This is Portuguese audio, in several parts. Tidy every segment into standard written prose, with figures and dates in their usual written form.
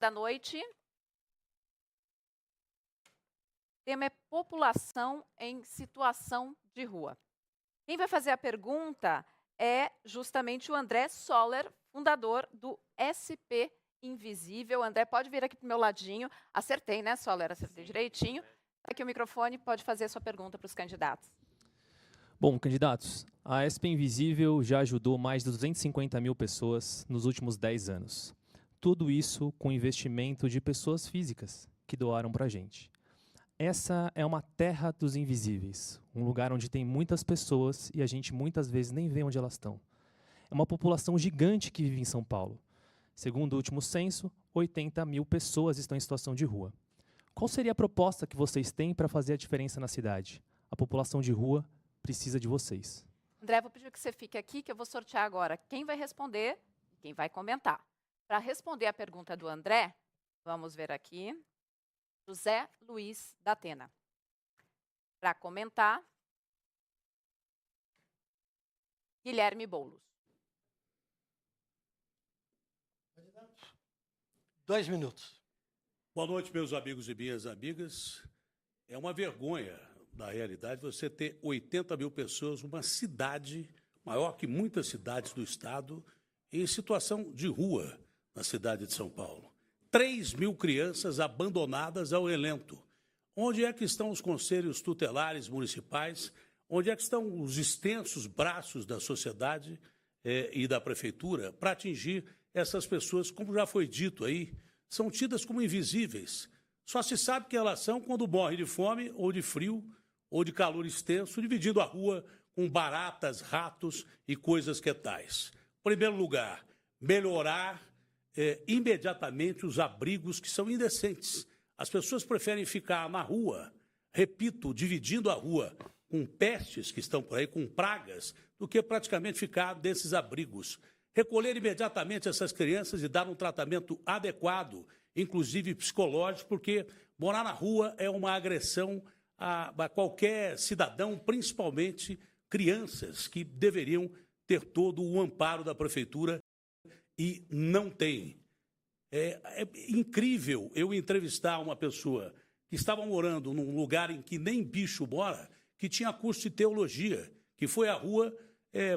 da noite. O tema é população em situação de rua. Quem vai fazer a pergunta é justamente o André Soller, fundador do SP Invisível. André, pode vir aqui para o meu ladinho. Acertei, né, Soller? Acertei direitinho. Aqui o microfone, pode fazer a sua pergunta para os candidatos. Bom, candidatos, a SP Invisível já ajudou mais de 250 mil pessoas nos últimos 10 anos. Tudo isso com investimento de pessoas físicas que doaram para a gente. Essa é uma terra dos invisíveis, um lugar onde tem muitas pessoas e a gente muitas vezes nem vê onde elas estão. É uma população gigante que vive em São Paulo. Segundo o último censo, 80 mil pessoas estão em situação de rua. Qual seria a proposta que vocês têm para fazer a diferença na cidade? A população de rua precisa de vocês. André, vou pedir que você fique aqui, que eu vou sortear agora quem vai responder e quem vai comentar. Para responder a pergunta do André, vamos ver aqui, José Luiz da Atena. Para comentar, Guilherme Boulos. 2 minutos. Boa noite, meus amigos e minhas amigas. É uma vergonha, na realidade, você ter 80 mil pessoas, uma cidade maior que muitas cidades do estado, em situação de rua na cidade de São Paulo. 3 mil crianças abandonadas ao relento. Onde é que estão os conselhos tutelares municipais? Onde é que estão os extensos braços da sociedade e da prefeitura para atingir essas pessoas, como já foi dito aí, são tidas como invisíveis. Só se sabe que elas são quando morrem de fome ou de frio ou de calor extenso, dividindo a rua com baratas, ratos e coisas que tais. Em primeiro lugar, melhorar imediatamente os abrigos que são indecentes. As pessoas preferem ficar na rua, repito, dividindo a rua com pestes que estão por aí, com pragas, do que praticamente ficar desses abrigos. Recolher imediatamente essas crianças e dar um tratamento adequado, inclusive psicológico, porque morar na rua é uma agressão a qualquer cidadão, principalmente crianças, que deveriam ter todo o amparo da prefeitura e não tem. É incrível eu entrevistar uma pessoa que estava morando num lugar em que nem bicho mora, que tinha curso de teologia, que foi à rua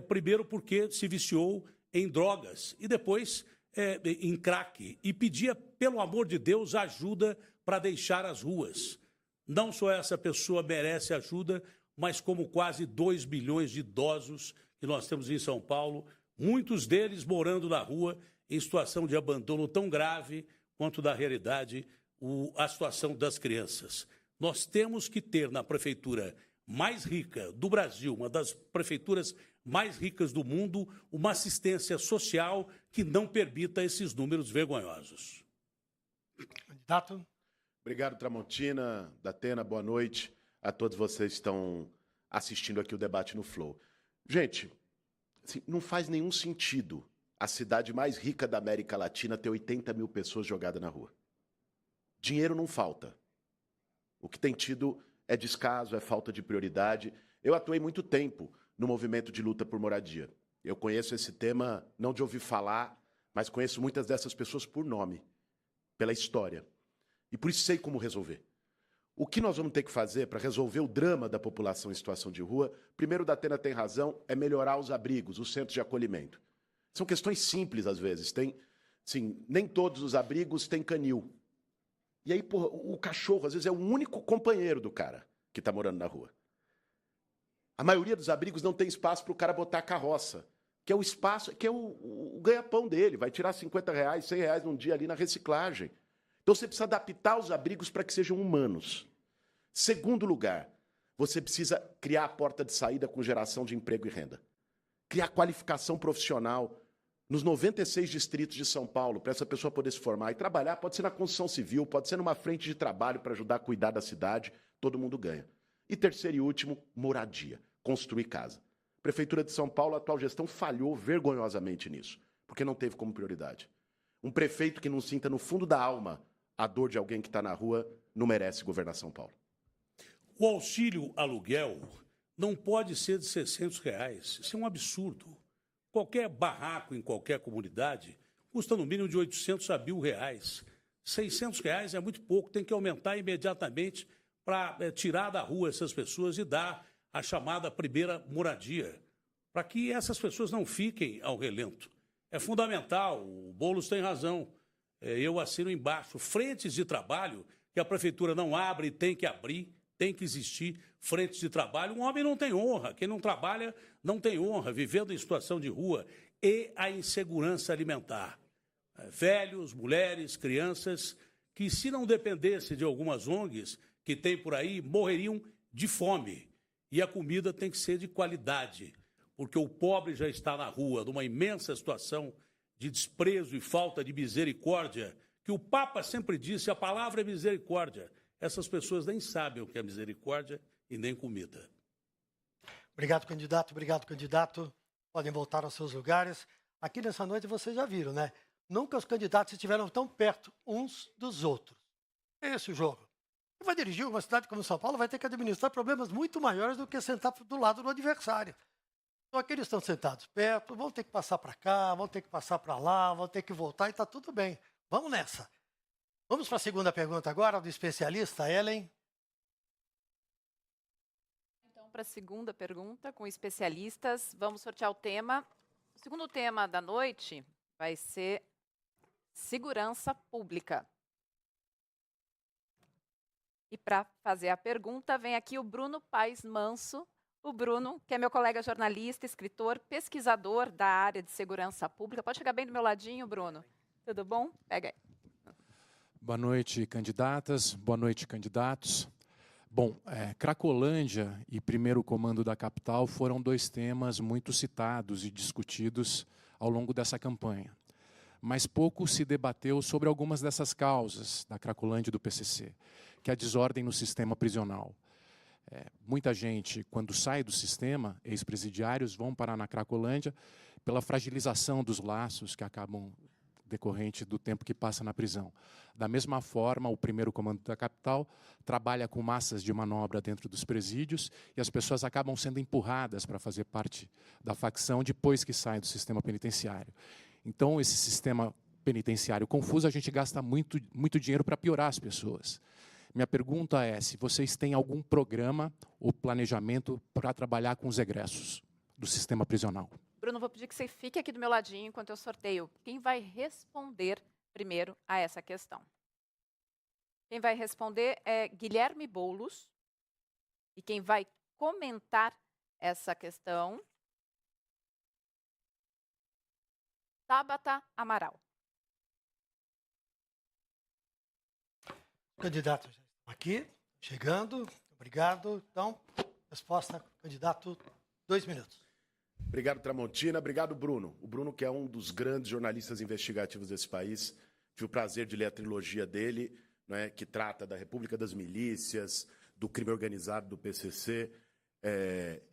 primeiro porque se viciou em drogas e depois em crack, e pedia, pelo amor de Deus, ajuda para deixar as ruas. Não só essa pessoa merece ajuda, mas como quase 2 milhões de idosos que nós temos em São Paulo, muitos deles morando na rua em situação de abandono tão grave quanto, na realidade, a situação das crianças. Nós temos que ter na prefeitura mais rica do Brasil, uma das prefeituras mais ricas do mundo, uma assistência social que não permita esses números vergonhosos. Candidato. Obrigado, Tramontina, Datena, boa noite a todos vocês que estão assistindo aqui o debate no Flow. Gente, assim, não faz nenhum sentido a cidade mais rica da América Latina ter 80 mil pessoas jogadas na rua. Dinheiro não falta. O que tem tido é descaso, é falta de prioridade. Eu atuei muito tempo no movimento de luta por moradia. Eu conheço esse tema, não de ouvir falar, mas conheço muitas dessas pessoas por nome, pela história. E por isso sei como resolver. O que nós vamos ter que fazer para resolver o drama da população em situação de rua, primeiro, o Datena tem razão, é melhorar os abrigos, os centros de acolhimento. São questões simples, às vezes. Sim, nem todos os abrigos têm canil. E aí, porra, o cachorro, às vezes, é o único companheiro do cara que está morando na rua. A maioria dos abrigos não tem espaço para o cara botar a carroça, que é o espaço, que é o ganha-pão dele. Vai tirar R$50, R$100 num dia ali na reciclagem. Então, você precisa adaptar os abrigos para que sejam humanos. Segundo lugar, você precisa criar a porta de saída com geração de emprego e renda. Criar qualificação profissional nos 96 distritos de São Paulo, para essa pessoa poder se formar e trabalhar. Pode ser na construção civil, pode ser numa frente de trabalho para ajudar a cuidar da cidade. Todo mundo ganha. E terceiro e último, moradia. Construir casa. Prefeitura de São Paulo, a atual gestão falhou vergonhosamente nisso, porque não teve como prioridade. Um prefeito que não sinta no fundo da alma a dor de alguém que está na rua não merece governar São Paulo. O auxílio aluguel não pode ser de R$600. Isso é um absurdo. Qualquer barraco em qualquer comunidade custa no mínimo de R$800 a R$1.000. R$600 é muito pouco, tem que aumentar imediatamente para tirar da rua essas pessoas e dar a chamada primeira moradia, para que essas pessoas não fiquem ao relento. É fundamental, o Boulos tem razão, eu assino embaixo, frentes de trabalho que a prefeitura não abre, tem que abrir, tem que existir frentes de trabalho. Um homem não tem honra, quem não trabalha não tem honra, vivendo em situação de rua. E a insegurança alimentar. Velhos, mulheres, crianças, que se não dependesse de algumas ONGs que tem por aí, morreriam de fome. E a comida tem que ser de qualidade, porque o pobre já está na rua, numa imensa situação de desprezo e falta de misericórdia, que o Papa sempre disse, a palavra é misericórdia. Essas pessoas nem sabem o que é misericórdia e nem comida. Obrigado, candidato. Obrigado, candidato. Podem voltar aos seus lugares. Aqui nessa noite vocês já viram, né? Nunca os candidatos estiveram tão perto uns dos outros. É esse o jogo. Quem vai dirigir uma cidade como São Paulo vai ter que administrar problemas muito maiores do que sentar do lado do adversário. Então, aqueles estão sentados perto, vão ter que passar para cá, vão ter que passar para lá, vão ter que voltar e está tudo bem. Vamos nessa. Vamos para a segunda pergunta agora, do especialista, Ellen. Então, para a segunda pergunta, com especialistas, vamos sortear o tema. O segundo tema da noite vai ser segurança pública. E para fazer a pergunta, vem aqui o Bruno Paes Manso. O Bruno, que é meu colega jornalista, escritor, pesquisador da área de segurança pública. Pode chegar bem do meu ladinho, Bruno? Tudo bom? Pega aí. Boa noite, candidatas. Boa noite, candidatos. Bom, Cracolândia e primeiro comando da capital foram dois temas muito citados e discutidos ao longo dessa campanha. Mas pouco se debateu sobre algumas dessas causas da Cracolândia e do PCC, que é a desordem no sistema prisional. Muita gente, quando sai do sistema, ex-presidiários vão parar na Cracolândia pela fragilização dos laços que acabam decorrente do tempo que passa na prisão. Da mesma forma, o primeiro comando da capital trabalha com massas de manobra dentro dos presídios e as pessoas acabam sendo empurradas para fazer parte da facção depois que saem do sistema penitenciário. Então, esse sistema penitenciário confuso, a gente gasta muito dinheiro para piorar as pessoas. Minha pergunta é se vocês têm algum programa ou planejamento para trabalhar com os egressos do sistema prisional. Bruno, vou pedir que você fique aqui do meu ladinho enquanto eu sorteio. Quem vai responder primeiro a essa questão? Quem vai responder é Guilherme Boulos. E quem vai comentar essa questão, Tabata Amaral. Candidato já estão aqui, chegando. Obrigado. Então, resposta, candidato, 2 minutos. Obrigado, Tramontina. Obrigado, Bruno. O Bruno, que é um dos grandes jornalistas investigativos desse país. Tive o prazer de ler a trilogia dele, né, que trata da República das Milícias, do crime organizado do PCC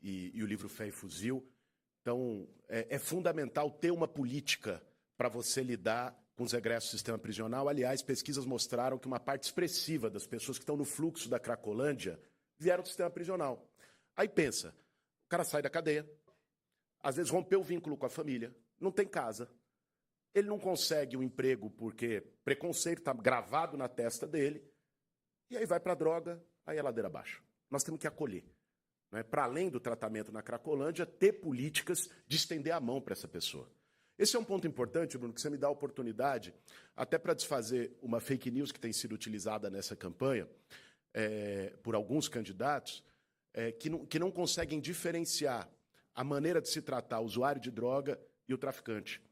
e o livro Fé e Fuzil. Então, é fundamental ter uma política para você lidar com os egressos do sistema prisional. Aliás, pesquisas mostraram que uma parte expressiva das pessoas que estão no fluxo da Cracolândia vieram do sistema prisional. Aí pensa, o cara sai da cadeia, às vezes rompeu o vínculo com a família, não tem casa, ele não consegue um emprego porque preconceito está gravado na testa dele, e aí vai para a droga, aí é ladeira abaixo. Nós temos que acolher. Né? Para além do tratamento na Cracolândia, ter políticas de estender a mão para essa pessoa. Esse é um ponto importante, Bruno, que você me dá a oportunidade, até para desfazer uma fake news que tem sido utilizada nessa campanha por alguns candidatos, que não conseguem diferenciar a maneira de se tratar o usuário de droga e o traficante.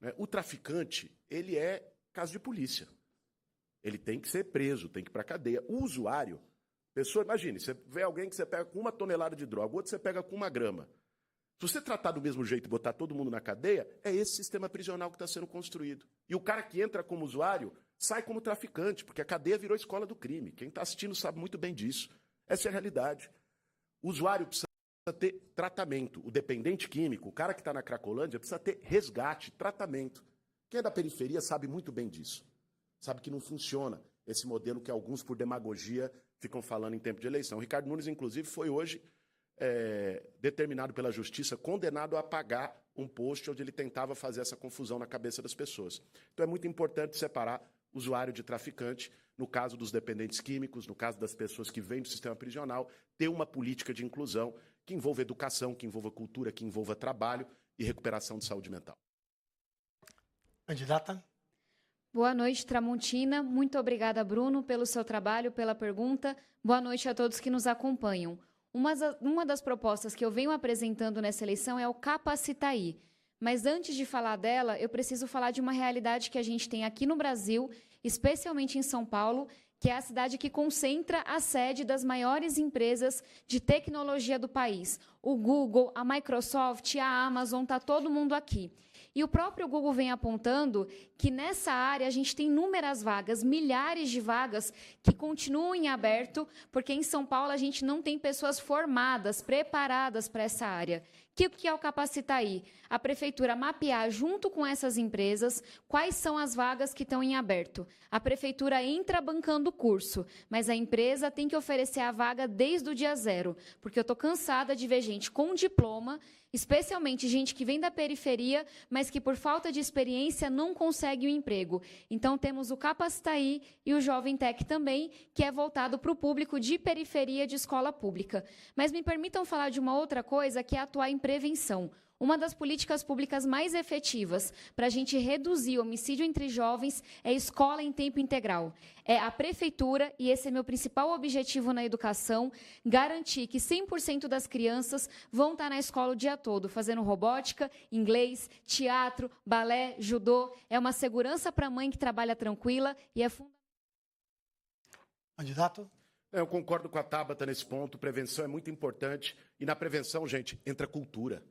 Né? O traficante, ele é caso de polícia. Ele tem que ser preso, tem que ir para a cadeia. O usuário, pessoa, imagine, você vê alguém que você pega com 1 tonelada de droga, outro você pega com 1 grama. Se você tratar do mesmo jeito e botar todo mundo na cadeia, é esse sistema prisional que está sendo construído. E o cara que entra como usuário sai como traficante, porque a cadeia virou escola do crime. Quem está assistindo sabe muito bem disso. Essa é a realidade. O usuário precisa ter tratamento. O dependente químico, o cara que está na Cracolândia, precisa ter resgate, tratamento. Quem é da periferia sabe muito bem disso. Sabe que não funciona esse modelo que alguns, por demagogia, ficam falando em tempo de eleição. O Ricardo Nunes, inclusive, foi hoje determinado pela Justiça, condenado a pagar um post onde ele tentava fazer essa confusão na cabeça das pessoas. Então é muito importante separar usuário de traficante, no caso dos dependentes químicos, no caso das pessoas que vêm do sistema prisional, ter uma política de inclusão que envolva educação, que envolva cultura, que envolva trabalho e recuperação de saúde mental. Candidata? Boa noite, Tramontina. Muito obrigada, Bruno, pelo seu trabalho, pela pergunta. Boa noite a todos que nos acompanham. Uma das propostas que eu venho apresentando nessa eleição é o Capacitaí. Mas antes de falar dela, eu preciso falar de uma realidade que a gente tem aqui no Brasil, especialmente em São Paulo, que é a cidade que concentra a sede das maiores empresas de tecnologia do país. O Google, a Microsoft, a Amazon, está todo mundo aqui. E o próprio Google vem apontando que nessa área a gente tem inúmeras vagas, milhares de vagas que continuam em aberto, porque em São Paulo a gente não tem pessoas formadas, preparadas para essa área. O que é o Capacitaí? A prefeitura mapear junto com essas empresas quais são as vagas que estão em aberto. A prefeitura entra bancando o curso, mas a empresa tem que oferecer a vaga desde o dia zero, porque eu estou cansada de ver gente com diploma, especialmente gente que vem da periferia, mas que por falta de experiência não consegue o emprego. Então temos o Capacitaí e o Jovem Tech também, que é voltado para o público de periferia de escola pública. Mas me permitam falar de uma outra coisa, que é atuar em prevenção. Uma das políticas públicas mais efetivas para a gente reduzir o homicídio entre jovens é a escola em tempo integral. É a prefeitura, e esse é meu principal objetivo na educação, garantir que 100% das crianças vão estar na escola o dia todo, fazendo robótica, inglês, teatro, balé, judô. É uma segurança para a mãe que trabalha tranquila e é fundamental. Candidato? Eu concordo com a Tabata nesse ponto. Prevenção é muito importante. E na prevenção, gente, entra cultura.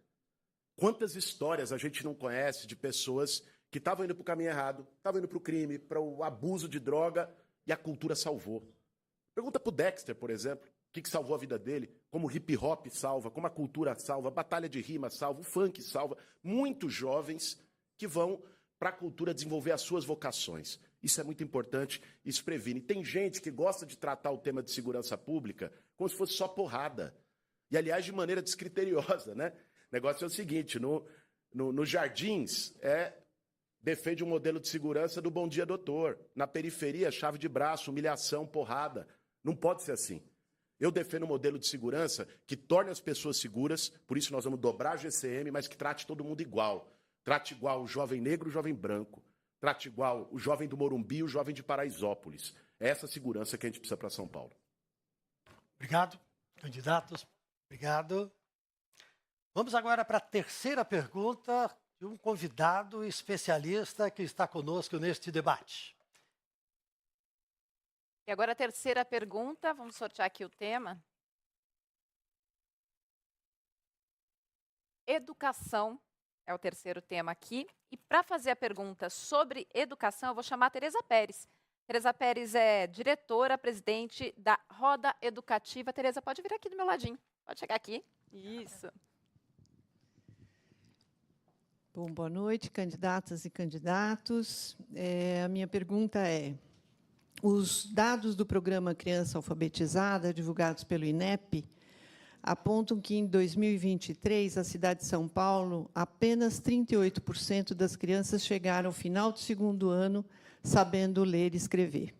Quantas histórias a gente não conhece de pessoas que estavam indo para o caminho errado, estavam indo para o crime, para o abuso de droga, e a cultura salvou. Pergunta para o Dexter, por exemplo, o que salvou a vida dele, como o hip-hop salva, como a cultura salva, a batalha de rima salva, o funk salva. Muitos jovens que vão para a cultura desenvolver as suas vocações. Isso é muito importante, isso previne. Tem gente que gosta de tratar o tema de segurança pública como se fosse só porrada. E, aliás, de maneira descriteriosa, né? O negócio é o seguinte, nos Jardins, defende um modelo de segurança do Bom Dia Doutor. Na periferia, chave de braço, humilhação, porrada. Não pode ser assim. Eu defendo um modelo de segurança que torne as pessoas seguras, por isso nós vamos dobrar a GCM, mas que trate todo mundo igual. Trate igual o jovem negro e o jovem branco. Trate igual o jovem do Morumbi e o jovem de Paraisópolis. É essa segurança que a gente precisa para São Paulo. Obrigado. Candidatos, obrigado. Vamos agora para a terceira pergunta de um convidado especialista que está conosco neste debate. E agora a terceira pergunta, vamos sortear aqui o tema. Educação é o terceiro tema aqui. E para fazer a pergunta sobre educação, eu vou chamar a Tereza Pérez. Tereza Pérez é diretora, presidente da Roda Educativa. Tereza, pode vir aqui do meu ladinho. Pode chegar aqui. Isso. Bom, boa noite, candidatas e candidatos. A minha pergunta é: os dados do programa Criança Alfabetizada, divulgados pelo INEP, apontam que, em 2023, a cidade de São Paulo, apenas 38% das crianças chegaram ao final do segundo ano sabendo ler e escrever,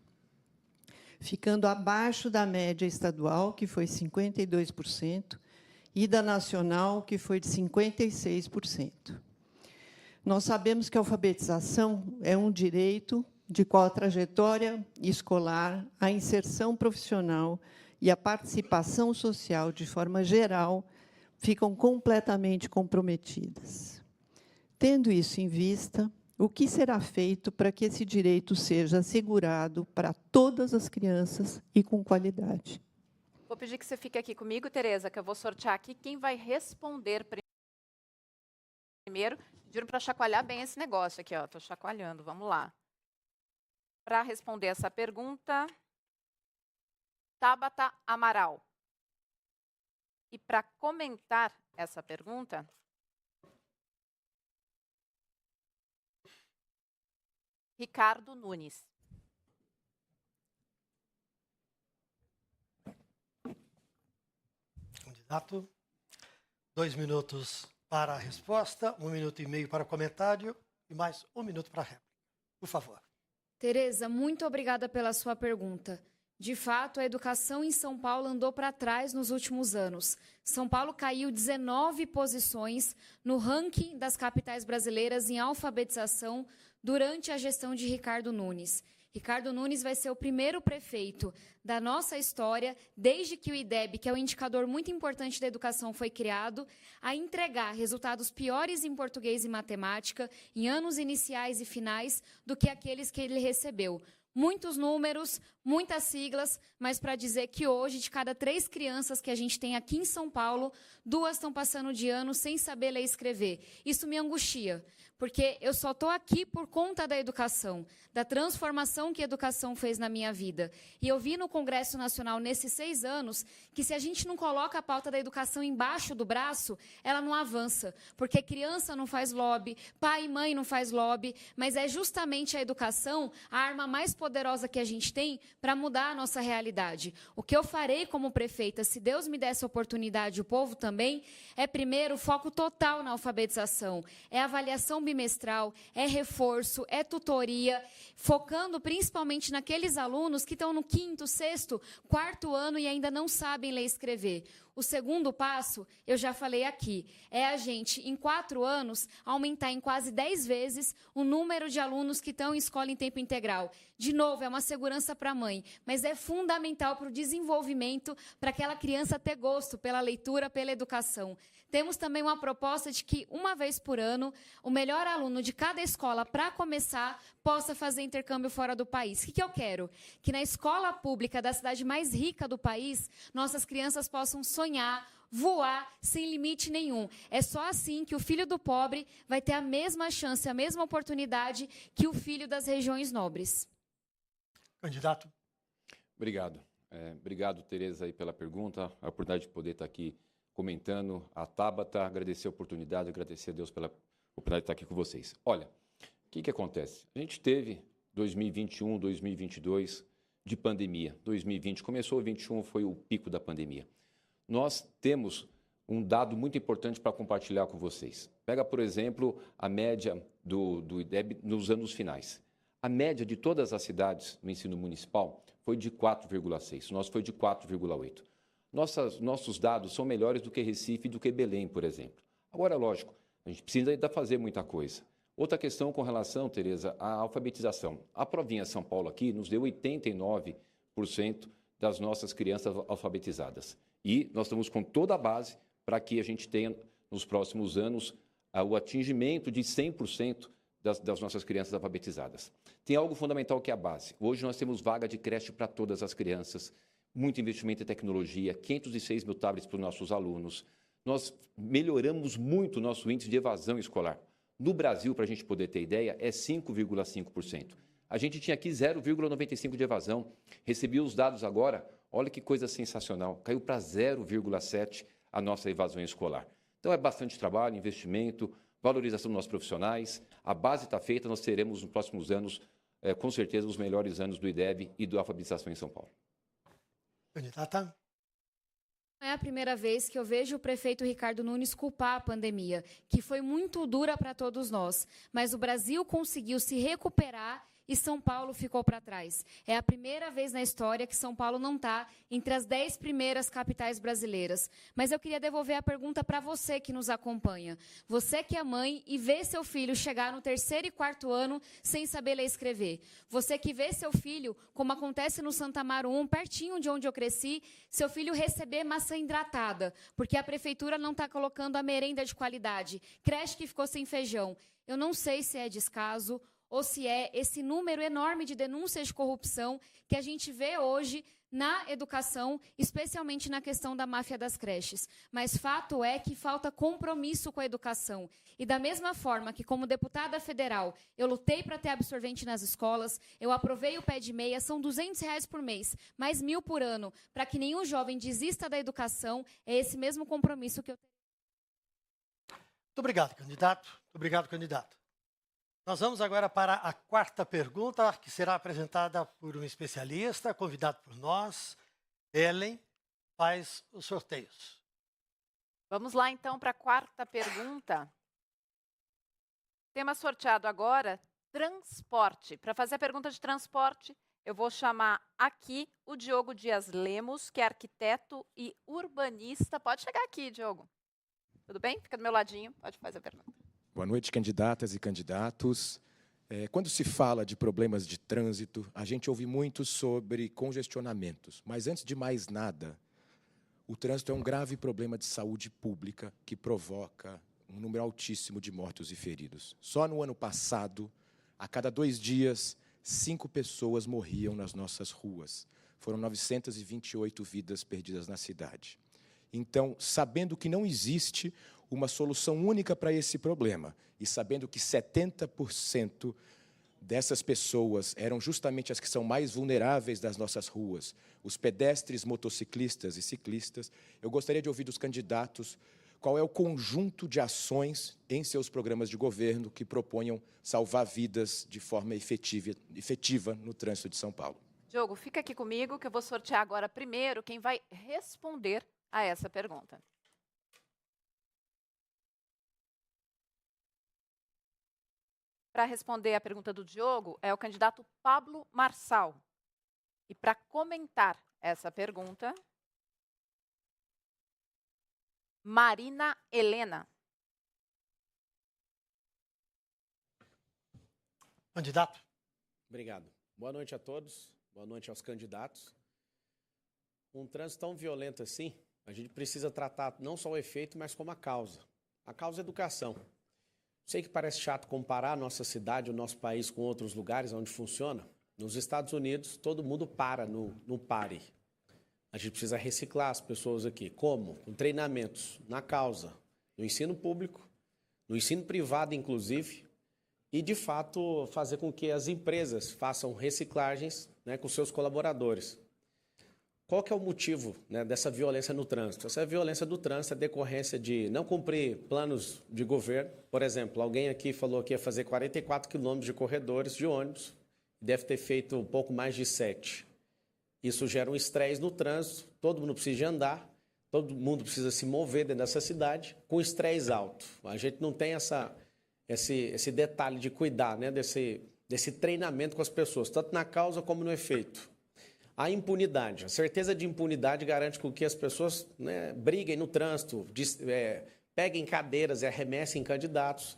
ficando abaixo da média estadual, que foi 52%, e da nacional, que foi de 56%. Nós sabemos que a alfabetização é um direito de qual a trajetória escolar, a inserção profissional e a participação social, de forma geral, ficam completamente comprometidas. Tendo isso em vista, o que será feito para que esse direito seja assegurado para todas as crianças e com qualidade? Vou pedir que você fique aqui comigo, Tereza, que eu vou sortear aqui quem vai responder primeiro. Pediram para chacoalhar bem esse negócio aqui, ó. Estou chacoalhando, vamos lá. Para responder essa pergunta, Tabata Amaral. E para comentar essa pergunta, Ricardo Nunes. Candidato, 2 minutos para a resposta, 1 minuto e meio para o comentário e mais 1 minuto para a réplica. Por favor. Tereza, muito obrigada pela sua pergunta. De fato, a educação em São Paulo andou para trás nos últimos anos. São Paulo caiu 19 posições no ranking das capitais brasileiras em alfabetização durante a gestão de Ricardo Nunes. Ricardo Nunes vai ser o primeiro prefeito da nossa história, desde que o IDEB, que é um indicador muito importante da educação, foi criado, a entregar resultados piores em português e matemática, em anos iniciais e finais, do que aqueles que ele recebeu. Muitos números, muitas siglas, mas para dizer que hoje, de cada 3 crianças que a gente tem aqui em São Paulo, 2 estão passando de ano sem saber ler e escrever. Isso me angustia, porque eu só estou aqui por conta da educação, da transformação que a educação fez na minha vida. E eu vi no Congresso Nacional, nesses 6 anos, que se a gente não coloca a pauta da educação embaixo do braço, ela não avança, porque criança não faz lobby, pai e mãe não faz lobby, mas é justamente a educação a arma mais poderosa que a gente tem para mudar a nossa realidade. O que eu farei como prefeita, se Deus me der essa oportunidade, o povo também, é primeiro foco total na alfabetização, é avaliação bimestral, é reforço, é tutoria, focando principalmente naqueles alunos que estão no 5º, 6º, 4º ano e ainda não sabem ler e escrever. O segundo passo, eu já falei aqui, é a gente, em 4 anos, aumentar em quase 10 vezes o número de alunos que estão em escola em tempo integral. De novo, é uma segurança para a mãe, mas é fundamental para o desenvolvimento, para aquela criança ter gosto pela leitura, pela educação. Temos também uma proposta de que, uma vez por ano, o melhor aluno de cada escola, para começar, possa fazer intercâmbio fora do país. O que eu quero? Que na escola pública da cidade mais rica do país, nossas crianças possam sonhar, voar, sem limite nenhum. É só assim que o filho do pobre vai ter a mesma chance, a mesma oportunidade que o filho das regiões nobres. Candidato. Obrigado. Obrigado, Tereza, aí pela pergunta, a oportunidade de poder estar aqui comentando, a Tabata, agradecer a oportunidade, agradecer a Deus pela oportunidade de estar aqui com vocês. Olha, o que acontece? A gente teve 2021, 2022 de pandemia. 2020 começou, 2021 foi o pico da pandemia. Nós temos um dado muito importante para compartilhar com vocês. Pega, por exemplo, a média do IDEB nos anos finais. A média de todas as cidades no ensino municipal foi de 4,6. Nosso foi de 4,8. Nossos dados são melhores do que Recife e do que Belém, por exemplo. Agora, lógico, a gente precisa ainda fazer muita coisa. Outra questão com relação, Tereza, à alfabetização. A provinha São Paulo aqui nos deu 89% das nossas crianças alfabetizadas. E nós estamos com toda a base para que a gente tenha, nos próximos anos, o atingimento de 100% das nossas crianças alfabetizadas. Tem algo fundamental que é a base. Hoje nós temos vaga de creche para todas as crianças, muito investimento em tecnologia, 506 mil tablets para os nossos alunos. Nós melhoramos muito o nosso índice de evasão escolar. No Brasil, para a gente poder ter ideia, é 5,5%. A gente tinha aqui 0,95% de evasão. Recebi os dados agora, olha que coisa sensacional, caiu para 0,7% a nossa evasão escolar. Então é bastante trabalho, investimento, valorização dos nossos profissionais. A base está feita, nós teremos nos próximos anos, com certeza, os melhores anos do IDEB e da alfabetização em São Paulo. Candidata. Não é a primeira vez que eu vejo o prefeito Ricardo Nunes culpar a pandemia, que foi muito dura para todos nós, mas o Brasil conseguiu se recuperar e São Paulo ficou para trás. É a primeira vez na história que São Paulo não está entre as 10 primeiras capitais brasileiras. Mas eu queria devolver a pergunta para você que nos acompanha. Você que é mãe e vê seu filho chegar no 3º e 4º ano sem saber ler e escrever. Você que vê seu filho, como acontece no Santa Amaro 1, pertinho de onde eu cresci, seu filho receber maçã hidratada, porque a prefeitura não está colocando a merenda de qualidade. Creche que ficou sem feijão. Eu não sei se é descaso ou se é esse número enorme de denúncias de corrupção que a gente vê hoje na educação, especialmente na questão da máfia das creches. Mas fato é que falta compromisso com a educação. E da mesma forma que, como deputada federal, eu lutei para ter absorvente nas escolas, eu aprovei o pé de meia, são R$200 por mês, mais 1.000 por ano, para que nenhum jovem desista da educação, é esse mesmo compromisso que eu tenho. Muito obrigado, candidato. Muito obrigado, candidato. Nós vamos agora para a 4ª pergunta, que será apresentada por um especialista, convidado por nós. Ellen faz os sorteios. Vamos lá, então, para a 4ª pergunta. O tema sorteado agora transporte. Para fazer a pergunta de transporte, eu vou chamar aqui o Diogo Dias Lemos, que é arquiteto e urbanista. Pode chegar aqui, Diogo. Tudo bem? Fica do meu ladinho, pode fazer a pergunta. Boa noite, candidatas e candidatos. Quando se fala de problemas de trânsito, a gente ouve muito sobre congestionamentos. Mas, antes de mais nada, o trânsito é um grave problema de saúde pública que provoca um número altíssimo de mortos e feridos. Só no ano passado, a cada 2 dias, 5 pessoas morriam nas nossas ruas. Foram 928 vidas perdidas na cidade. Então, sabendo que não existe uma solução única para esse problema e sabendo que 70% dessas pessoas eram justamente as que são mais vulneráveis das nossas ruas, os pedestres, motociclistas e ciclistas, eu gostaria de ouvir dos candidatos qual é o conjunto de ações em seus programas de governo que proponham salvar vidas de forma efetiva no trânsito de São Paulo. Diogo, fica aqui comigo que eu vou sortear agora primeiro quem vai responder a essa pergunta. Para responder a pergunta do Diogo é o candidato Pablo Marçal. E para comentar essa pergunta, Marina Helena. Candidato. Obrigado. Boa noite a todos, boa noite aos candidatos. Um trânsito tão violento assim, a gente precisa tratar não só o efeito, mas como a causa. A causa é educação. Sei que parece chato comparar a nossa cidade, o nosso país com outros lugares onde funciona. Nos Estados Unidos, todo mundo para no pare. A gente precisa reciclar as pessoas aqui. Como? Com treinamentos na causa, no ensino público, no ensino privado, inclusive, e, de fato, fazer com que as empresas façam reciclagens, né, com seus colaboradores. Qual que é o motivo, né, dessa violência no trânsito? Essa violência do trânsito é decorrência de não cumprir planos de governo. Por exemplo, alguém aqui falou que ia fazer 44 quilômetros de corredores de ônibus, deve ter feito um pouco mais de 7. Isso gera um estresse no trânsito, todo mundo precisa andar, todo mundo precisa se mover dentro dessa cidade com estresse alto. A gente não tem esse detalhe de cuidar, né, desse treinamento com as pessoas, tanto na causa como no efeito. A impunidade, a certeza de impunidade garante com que as pessoas, né, briguem no trânsito, peguem cadeiras e arremessem candidatos.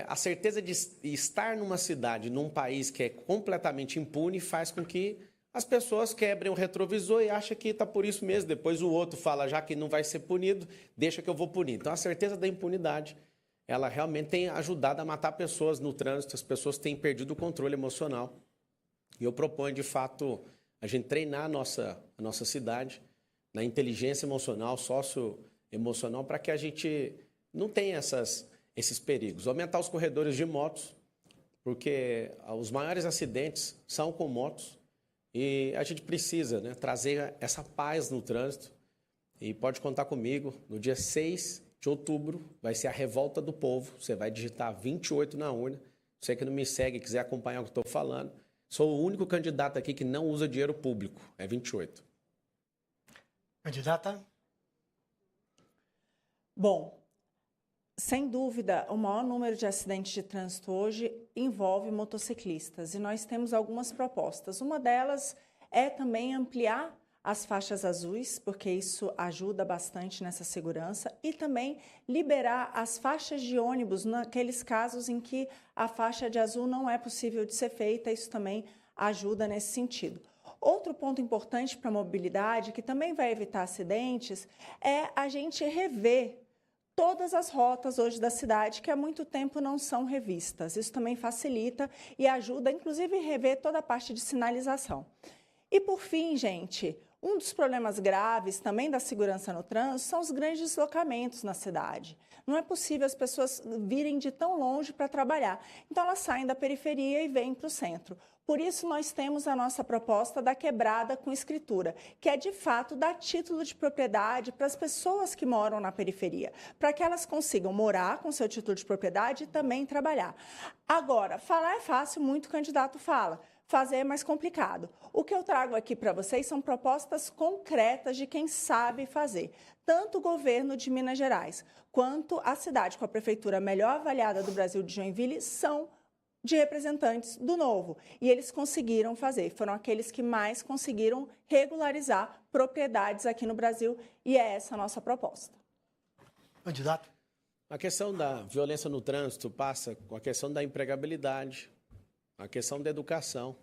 A certeza de estar numa cidade, num país que é completamente impune, faz com que as pessoas quebrem o retrovisor e acham que está por isso mesmo. Depois o outro fala, já que não vai ser punido, deixa que eu vou punir. Então, a certeza da impunidade, ela realmente tem ajudado a matar pessoas no trânsito, as pessoas têm perdido o controle emocional. E eu proponho, de fato, a gente treinar a nossa cidade na inteligência emocional, socioemocional, para que a gente não tenha esses perigos. Aumentar os corredores de motos, porque os maiores acidentes são com motos e a gente precisa, né, trazer essa paz no trânsito. E pode contar comigo, no dia 6 de outubro vai ser a revolta do povo, você vai digitar 28 na urna. Você que não me segue e quiser acompanhar o que estou falando, sou o único candidato aqui que não usa dinheiro público, é 28. Candidata? Bom, sem dúvida, o maior número de acidentes de trânsito hoje envolve motociclistas e nós temos algumas propostas. Uma delas é também ampliar as faixas azuis, porque isso ajuda bastante nessa segurança, e também liberar as faixas de ônibus naqueles casos em que a faixa de azul não é possível de ser feita, isso também ajuda nesse sentido. Outro ponto importante para a mobilidade, que também vai evitar acidentes, é a gente rever todas as rotas hoje da cidade que há muito tempo não são revistas. Isso também facilita e ajuda, inclusive, a rever toda a parte de sinalização. E, por fim, gente, um dos problemas graves também da segurança no trânsito são os grandes deslocamentos na cidade. Não é possível as pessoas virem de tão longe para trabalhar. Então, elas saem da periferia e vêm para o centro. Por isso, nós temos a nossa proposta da quebrada com escritura, que é, de fato, dar título de propriedade para as pessoas que moram na periferia, para que elas consigam morar com seu título de propriedade e também trabalhar. Agora, falar é fácil, muito candidato fala. Fazer é mais complicado. O que eu trago aqui para vocês são propostas concretas de quem sabe fazer. Tanto o governo de Minas Gerais quanto a cidade com a prefeitura melhor avaliada do Brasil de Joinville são de representantes do Novo. E eles conseguiram fazer, foram aqueles que mais conseguiram regularizar propriedades aqui no Brasil, e é essa a nossa proposta. Candidato. A questão da violência no trânsito passa com a questão da empregabilidade, a questão da educação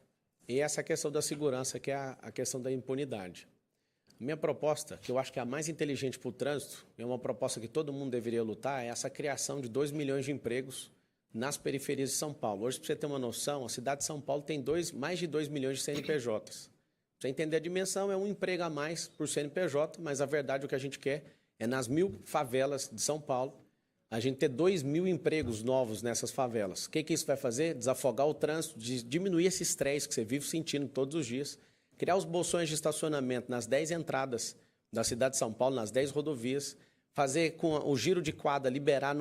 e essa questão da segurança, que é a questão da impunidade. A minha proposta, que eu acho que é a mais inteligente para o trânsito, é uma proposta que todo mundo deveria lutar, é essa criação de 2 milhões de empregos nas periferias de São Paulo. Hoje, para você ter uma noção, a cidade de São Paulo tem mais de 2 milhões de CNPJs. Para você entender a dimensão, é um emprego a mais por CNPJ, mas a verdade, o que a gente quer é, nas 1.000 favelas de São Paulo, a gente ter 2.000 empregos novos nessas favelas. O que isso vai fazer? Desafogar o trânsito, diminuir esse estresse que você vive sentindo todos os dias, criar os bolsões de estacionamento nas 10 entradas da cidade de São Paulo, nas 10 rodovias, fazer com o giro de quadra, liberar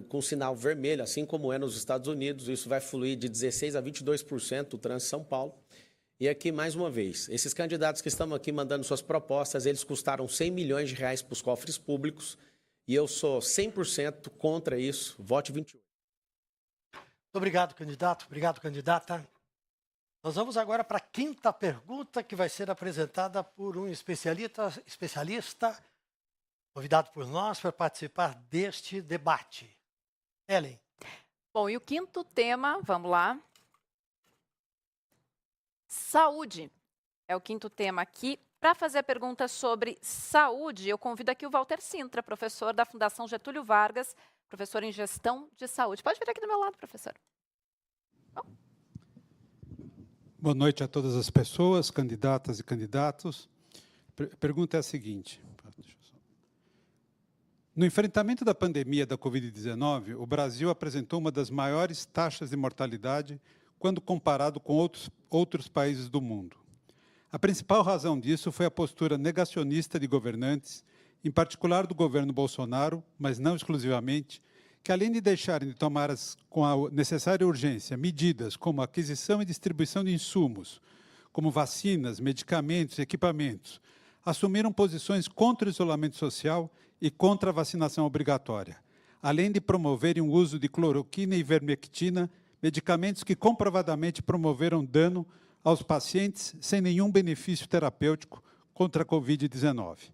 com sinal vermelho, assim como é nos Estados Unidos. Isso vai fluir de 16% a 22% o trânsito de São Paulo. E aqui, mais uma vez, esses candidatos que estão aqui mandando suas propostas, eles custaram 100 milhões de reais para os cofres públicos, e eu sou 100% contra isso. Vote 28. Muito obrigado, candidato. Obrigado, candidata. Nós vamos agora para a quinta pergunta, que vai ser apresentada por um especialista convidado por nós para participar deste debate. Ellen. Bom, e o quinto tema, vamos lá. Saúde é o quinto tema aqui. Para fazer a pergunta sobre saúde, eu convido aqui o Walter Sintra, professor da Fundação Getúlio Vargas, professor em Gestão de Saúde. Pode vir aqui do meu lado, professor. Boa noite a todas as pessoas, candidatas e candidatos. A pergunta é a seguinte. No enfrentamento da pandemia da Covid-19, o Brasil apresentou uma das maiores taxas de mortalidade quando comparado com outros países do mundo. A principal razão disso foi a postura negacionista de governantes, em particular do governo Bolsonaro, mas não exclusivamente, que além de deixarem de tomar com a necessária urgência medidas como a aquisição e distribuição de insumos, como vacinas, medicamentos e equipamentos, assumiram posições contra o isolamento social e contra a vacinação obrigatória, além de promoverem o uso de cloroquina e ivermectina, medicamentos que comprovadamente promoveram dano aos pacientes sem nenhum benefício terapêutico contra a Covid-19.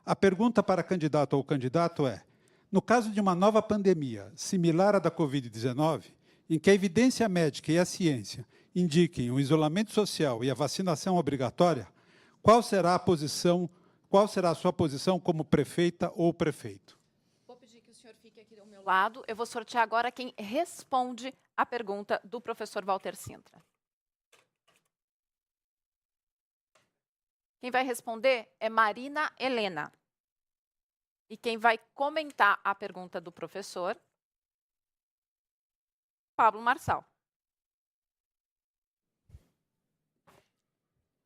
A pergunta para candidato ou candidato é: no caso de uma nova pandemia, similar à da Covid-19, em que a evidência médica e a ciência indiquem o isolamento social e a vacinação obrigatória, qual será a sua posição como prefeita ou prefeito? Vou pedir que o senhor fique aqui do meu lado. Eu vou sortear agora quem responde a pergunta do professor Walter Sintra. Quem vai responder é Marina Helena. E quem vai comentar a pergunta do professor, Pablo Marçal.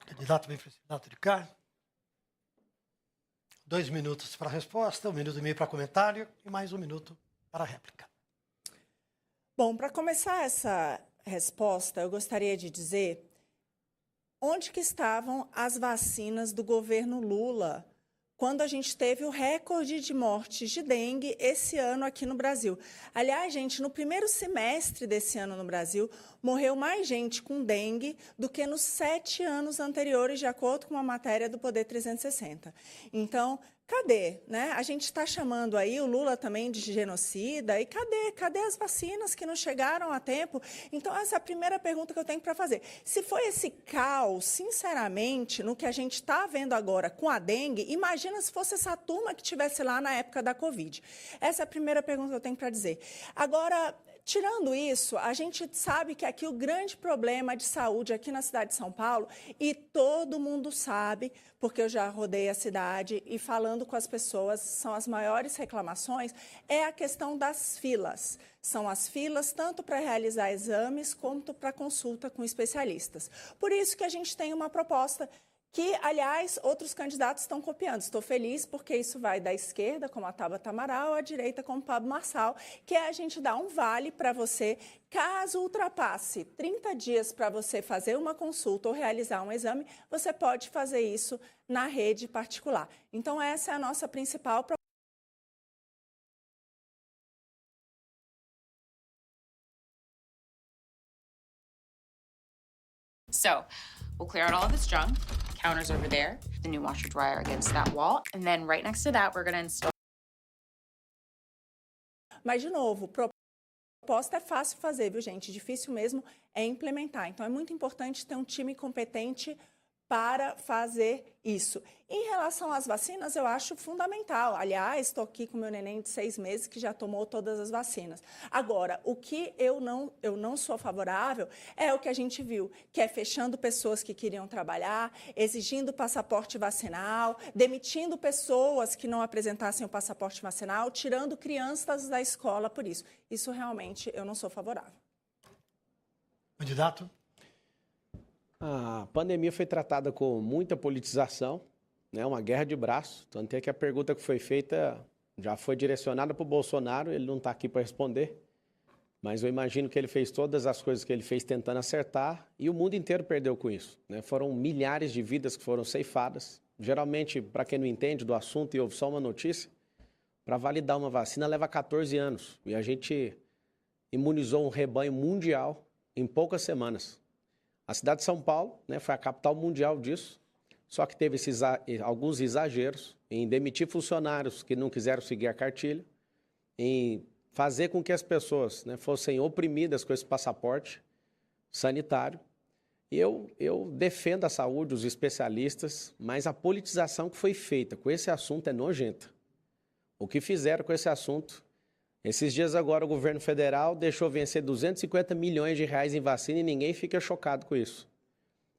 Candidato bem candidato de cá. 2 minutos para a resposta, 1 minuto e meio para comentário e mais 1 minuto para a réplica. Bom, para começar essa resposta, eu gostaria de dizer onde que estavam as vacinas do governo Lula quando a gente teve o recorde de mortes de dengue esse ano aqui no Brasil. Aliás, gente, no primeiro semestre desse ano no Brasil, morreu mais gente com dengue do que nos 7 anos anteriores, de acordo com uma matéria do Poder 360. Então, cadê? Né? A gente está chamando aí o Lula também de genocida, e cadê as vacinas que não chegaram a tempo? Então, essa é a primeira pergunta que eu tenho para fazer. Se foi esse caos, sinceramente, no que a gente está vendo agora com a dengue, imagina se fosse essa turma que estivesse lá na época da Covid. Essa é a primeira pergunta que eu tenho para dizer. Agora, tirando isso, a gente sabe que aqui o grande problema de saúde aqui na cidade de São Paulo, e todo mundo sabe, porque eu já rodei a cidade e falando com as pessoas, são as maiores reclamações, é a questão das filas. São as filas tanto para realizar exames quanto para consulta com especialistas. Por isso que a gente tem uma proposta que, aliás, outros candidatos estão copiando. Estou feliz porque isso vai da esquerda, como a Tabata Amaral, à direita, como Pablo Marçal, que é a gente dar um vale para você, caso ultrapasse 30 dias para você fazer uma consulta ou realizar um exame, você pode fazer isso na rede particular. Então, essa é a nossa principal proposta. So we'll clear out all of this junk. Counters over there, the new washer dryer against that wall, and then right next to that, we're going to install. Mas, de novo, proposta é fácil fazer, viu, gente? Difícil mesmo é implementar. Então, é muito importante ter um time competente para fazer isso. Em relação às vacinas, eu acho fundamental. Aliás, estou aqui com meu neném de 6 meses que já tomou todas as vacinas. Agora, o que eu não sou favorável é o que a gente viu, que é fechando pessoas que queriam trabalhar, exigindo passaporte vacinal, demitindo pessoas que não apresentassem o passaporte vacinal, tirando crianças da escola por isso. Isso realmente eu não sou favorável. Candidato? A pandemia foi tratada com muita politização, né, uma guerra de braços. Tanto é que a pergunta que foi feita já foi direcionada para o Bolsonaro, ele não está aqui para responder. Mas eu imagino que ele fez todas as coisas que ele fez tentando acertar e o mundo inteiro perdeu com isso, né? Foram milhares de vidas que foram ceifadas. Geralmente, para quem não entende do assunto e ouve só uma notícia, para validar uma vacina leva 14 anos. E a gente imunizou um rebanho mundial em poucas semanas. A cidade de São Paulo, né, foi a capital mundial disso, só que teve alguns exageros em demitir funcionários que não quiseram seguir a cartilha, em fazer com que as pessoas, né, fossem oprimidas com esse passaporte sanitário. E eu defendo a saúde, os especialistas, mas a politização que foi feita com esse assunto é nojenta. O que fizeram com esse assunto? Esses dias agora o governo federal deixou vencer 250 milhões de reais em vacina e ninguém fica chocado com isso.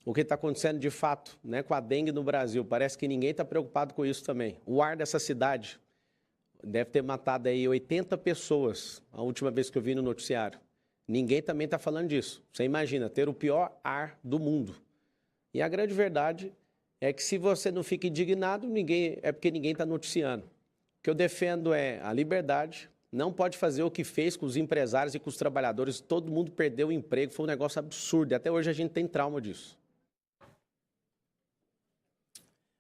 O que está acontecendo de fato, né, com a dengue no Brasil, parece que ninguém está preocupado com isso também. O ar dessa cidade deve ter matado aí 80 pessoas, a última vez que eu vi no noticiário. Ninguém também está falando disso. Você imagina, ter o pior ar do mundo. E a grande verdade é que se você não fica indignado, é porque ninguém está noticiando. O que eu defendo é a liberdade. Não pode fazer o que fez com os empresários e com os trabalhadores. Todo mundo perdeu o emprego, foi um negócio absurdo. E até hoje a gente tem trauma disso.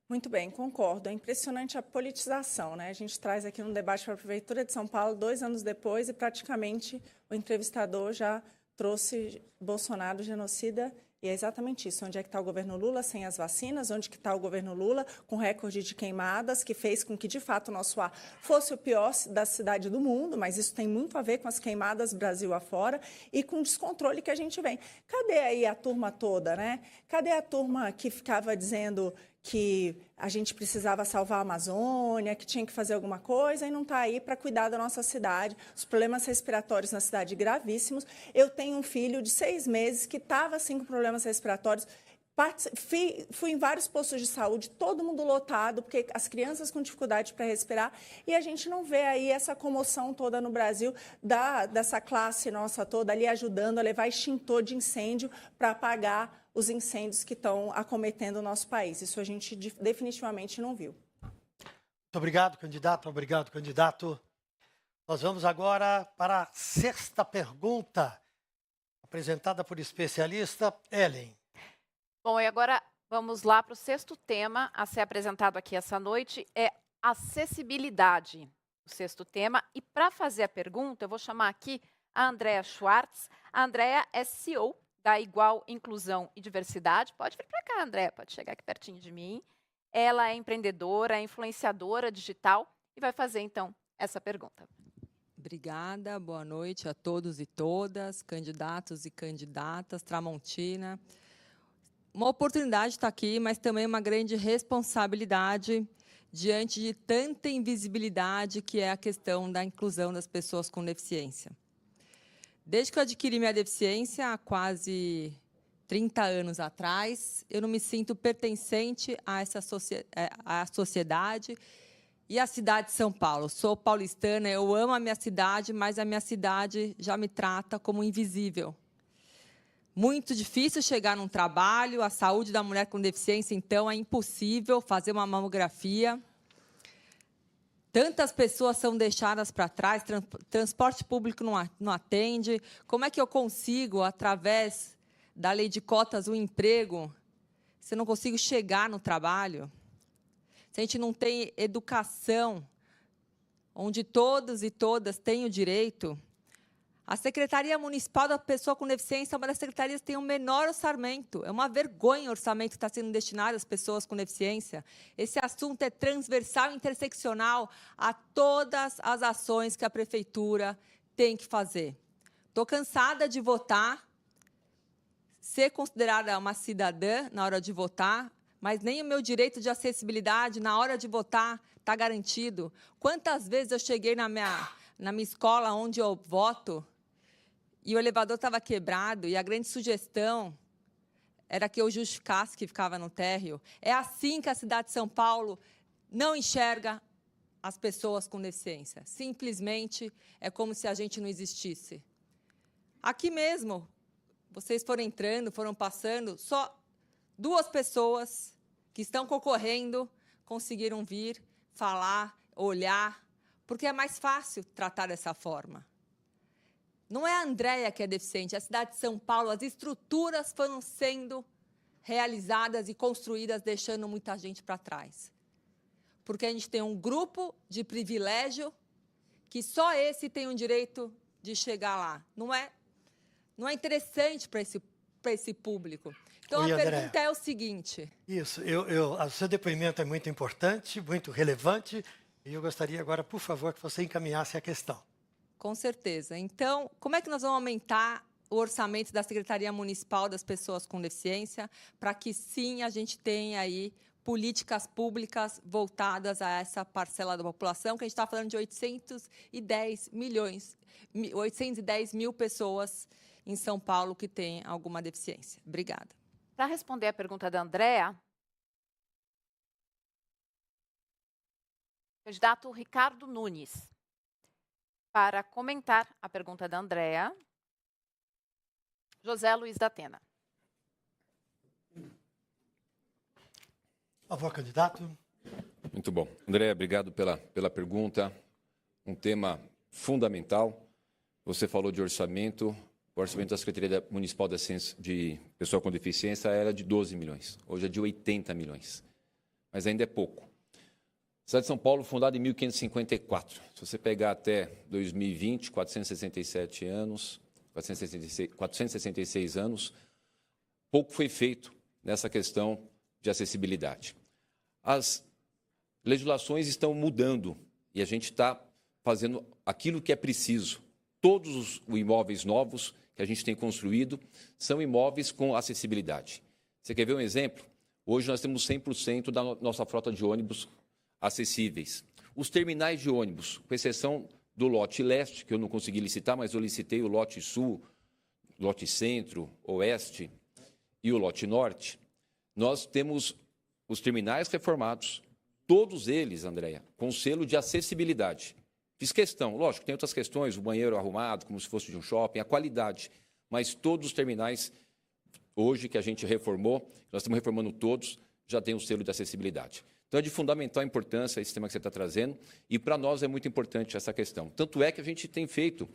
Muito bem, concordo. É impressionante a politização, né? A gente traz aqui no debate para a Prefeitura de São Paulo 2 anos depois e praticamente o entrevistador já trouxe Bolsonaro genocida. E é exatamente isso. Onde é que está o governo Lula sem as vacinas? Onde que está o governo Lula com recorde de queimadas, que fez com que, de fato, o nosso ar fosse o pior da cidade do mundo, mas isso tem muito a ver com as queimadas Brasil afora e com o descontrole que a gente vem. Cadê aí a turma toda, né? Cadê a turma que ficava dizendo que a gente precisava salvar a Amazônia, que tinha que fazer alguma coisa e não está aí para cuidar da nossa cidade? Os problemas respiratórios na cidade gravíssimos. Eu tenho um filho de 6 meses que estava assim com problemas respiratórios. Fui em vários postos de saúde, todo mundo lotado, porque as crianças com dificuldade para respirar, e a gente não vê aí essa comoção toda no Brasil dessa classe nossa toda ali ajudando a levar extintor de incêndio para apagar os incêndios que estão acometendo o nosso país. Isso a gente definitivamente não viu. Muito obrigado, candidato. Obrigado, candidato. Nós vamos agora para a 6ª pergunta, apresentada por especialista Ellen. Bom, e agora vamos lá para o 6º tema a ser apresentado aqui essa noite, é acessibilidade, o 6º tema. E para fazer a pergunta, eu vou chamar aqui a Andrea Schwartz. A Andrea é CEO da Igual Inclusão e Diversidade. Pode vir para cá, Andrea, pode chegar aqui pertinho de mim. Ela é empreendedora, é influenciadora digital e vai fazer, então, essa pergunta. Obrigada, boa noite a todos e todas, candidatos e candidatas, Tramontina. Uma oportunidade estar aqui, mas também uma grande responsabilidade diante de tanta invisibilidade que é a questão da inclusão das pessoas com deficiência. Desde que eu adquiri minha deficiência, há quase 30 anos atrás, eu não me sinto pertencente a essa sociedade e à cidade de São Paulo. Sou paulistana, eu amo a minha cidade, mas a minha cidade já me trata como invisível. Muito difícil chegar num trabalho, a saúde da mulher com deficiência, então, é impossível fazer uma mamografia. Tantas pessoas são deixadas para trás, transporte público não atende. Como é que eu consigo, através da lei de cotas, um emprego, se eu não consigo chegar no trabalho? Se a gente não tem educação, onde todos e todas têm o direito, A Secretaria Municipal da Pessoa com Deficiência é uma das secretarias que tem o menor orçamento. É uma vergonha o orçamento que está sendo destinado às pessoas com deficiência. Esse assunto é transversal e interseccional a todas as ações que a Prefeitura tem que fazer. Estou cansada de votar, ser considerada uma cidadã na hora de votar, mas nem o meu direito de acessibilidade na hora de votar está garantido. Quantas vezes eu cheguei na minha escola onde eu voto e o elevador estava quebrado e a grande sugestão era que eu justificasse que ficava no térreo. É assim que a cidade de São Paulo não enxerga as pessoas com deficiência. Simplesmente é como se a gente não existisse. Aqui mesmo, vocês foram entrando, foram passando, só 2 pessoas que estão concorrendo conseguiram vir, falar, olhar, porque é mais fácil tratar dessa forma. Não é a Andréia que é deficiente, é a cidade de São Paulo. As estruturas foram sendo realizadas e construídas, deixando muita gente para trás. Porque a gente tem um grupo de privilégio que só esse tem o direito de chegar lá. Não é interessante para esse público. Então, Oi, a Andréa. pergunta é o seguinte. Isso, o seu depoimento é muito importante, muito relevante, e eu gostaria agora, por favor, que você encaminhasse a questão. Com certeza. Então, como é que nós vamos aumentar o orçamento da Secretaria Municipal das Pessoas com Deficiência para que, sim, a gente tenha aí políticas públicas voltadas a essa parcela da população, que a gente está falando de 810 mil pessoas em São Paulo que têm alguma deficiência. Obrigada. Para responder a pergunta da Andréa, candidato Ricardo Nunes. Para comentar a pergunta da Andréa, José Luiz da Atena. Por favor, candidato. Muito bom. André, obrigado pela pergunta. Um tema fundamental. Você falou de orçamento. O orçamento da Secretaria Municipal de Pessoa com Deficiência era de 12 milhões. Hoje é de 80 milhões. Mas ainda é pouco. A cidade de São Paulo, fundada em 1554. Se você pegar até 2020, 467 anos, 466 anos, pouco foi feito nessa questão de acessibilidade. As legislações estão mudando e a gente está fazendo aquilo que é preciso. Todos os imóveis novos que a gente tem construído são imóveis com acessibilidade. Você quer ver um exemplo? Hoje nós temos 100% da nossa frota de ônibus acessíveis. Os terminais de ônibus, com exceção do lote leste, que eu não consegui licitar, mas eu licitei o lote sul, lote centro, oeste e o lote norte, nós temos os terminais reformados, todos eles, Andréia, com selo de acessibilidade. Fiz questão, lógico, tem outras questões, o banheiro arrumado, como se fosse de um shopping, a qualidade, mas todos os terminais, hoje que a gente reformou, nós estamos reformando todos, já tem o selo de acessibilidade. Então, é de fundamental importância esse tema que você está trazendo, e para nós é muito importante essa questão. Tanto é que a gente tem feito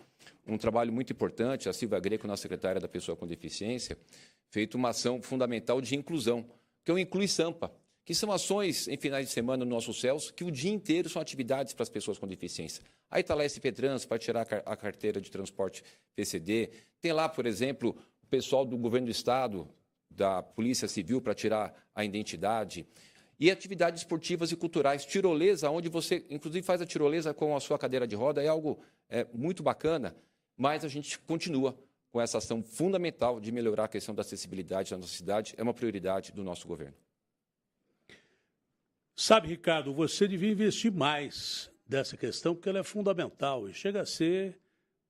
um trabalho muito importante, a Silvia Greco, nossa secretária da Pessoa com Deficiência, feito uma ação fundamental de inclusão, que é o Inclui Sampa, que são ações em finais de semana no nosso CELS, que o dia inteiro são atividades para as pessoas com deficiência. Aí está lá a SP Trans para tirar a carteira de transporte PCD. Tem lá, por exemplo, o pessoal do governo do Estado, da Polícia Civil, para tirar a identidade. E atividades esportivas e culturais, tirolesa, onde você, inclusive, faz a tirolesa com a sua cadeira de roda, é algo muito bacana, mas a gente continua com essa ação fundamental de melhorar a questão da acessibilidade na nossa cidade, é uma prioridade do nosso governo. Sabe, Ricardo, você devia investir mais dessa questão, porque ela é fundamental e chega a ser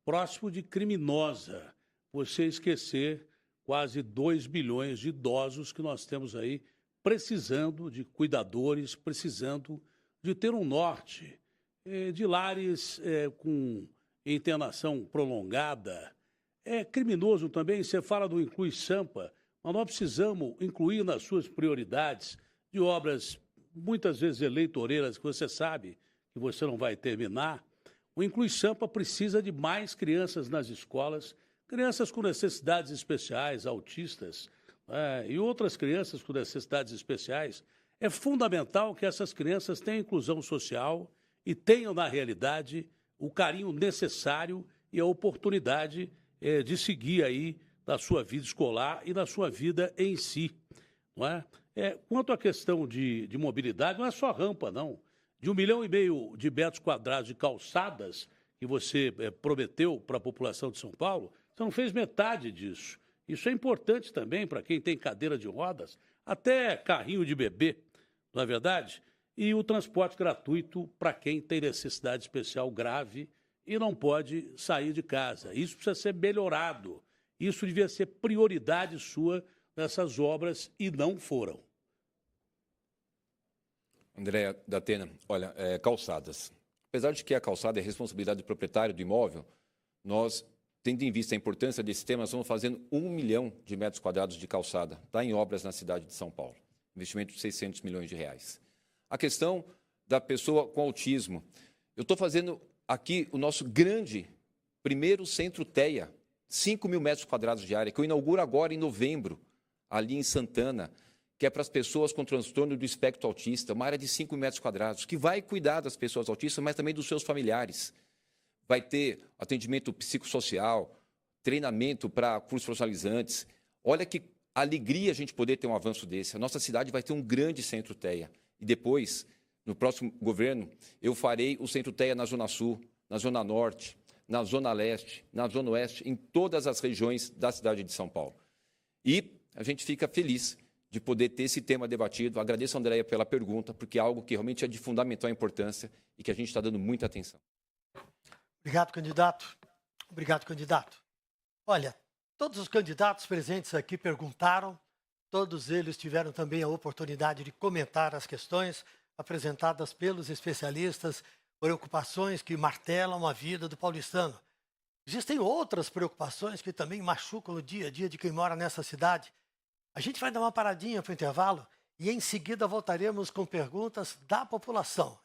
próximo de criminosa você esquecer quase 2 bilhões de idosos que nós temos aí precisando de cuidadores, precisando de ter um norte, de lares com internação prolongada. É criminoso também, você fala do Inclui Sampa, mas nós precisamos incluir nas suas prioridades de obras muitas vezes eleitoreiras, que você sabe que você não vai terminar. O Inclui Sampa precisa de mais crianças nas escolas, crianças com necessidades especiais, autistas, e outras crianças com necessidades especiais. É fundamental que essas crianças tenham inclusão social e tenham, na realidade, o carinho necessário e a oportunidade de seguir aí na sua vida escolar e na sua vida em si. Não é? Quanto à questão de mobilidade, não é só rampa, não. De 1,5 milhão de metros quadrados de calçadas que você prometeu para a população de São Paulo, você não fez metade disso. Isso é importante também para quem tem cadeira de rodas, até carrinho de bebê, não é verdade? E o transporte gratuito para quem tem necessidade especial grave e não pode sair de casa. Isso precisa ser melhorado. Isso devia ser prioridade sua nessas obras e não foram. André da Atena, olha, calçadas. Apesar de que a calçada é responsabilidade do proprietário do imóvel, nós, tendo em vista a importância desse tema, nós estamos fazendo 1 milhão de metros quadrados de calçada. Está em obras na cidade de São Paulo. Investimento de 600 milhões de reais. A questão da pessoa com autismo. Eu estou fazendo aqui o nosso grande primeiro centro TEA, 5 mil metros quadrados de área, que eu inauguro agora em novembro, ali em Santana, que é para as pessoas com transtorno do espectro autista, uma área de 5 metros quadrados, que vai cuidar das pessoas autistas, mas também dos seus familiares. Vai ter atendimento psicossocial, treinamento para cursos profissionalizantes. Olha que alegria a gente poder ter um avanço desse. A nossa cidade vai ter um grande centro TEA. E depois, no próximo governo, eu farei o centro TEA na Zona Sul, na Zona Norte, na Zona Leste, na Zona Oeste, em todas as regiões da cidade de São Paulo. E a gente fica feliz de poder ter esse tema debatido. Agradeço a Andréia pela pergunta, porque é algo que realmente é de fundamental importância e que a gente está dando muita atenção. Obrigado, candidato. Obrigado, candidato. Olha, todos os candidatos presentes aqui perguntaram, todos eles tiveram também a oportunidade de comentar as questões apresentadas pelos especialistas, preocupações que martelam a vida do paulistano. Existem outras preocupações que também machucam o dia a dia de quem mora nessa cidade. A gente vai dar uma paradinha para o intervalo e em seguida voltaremos com perguntas da população.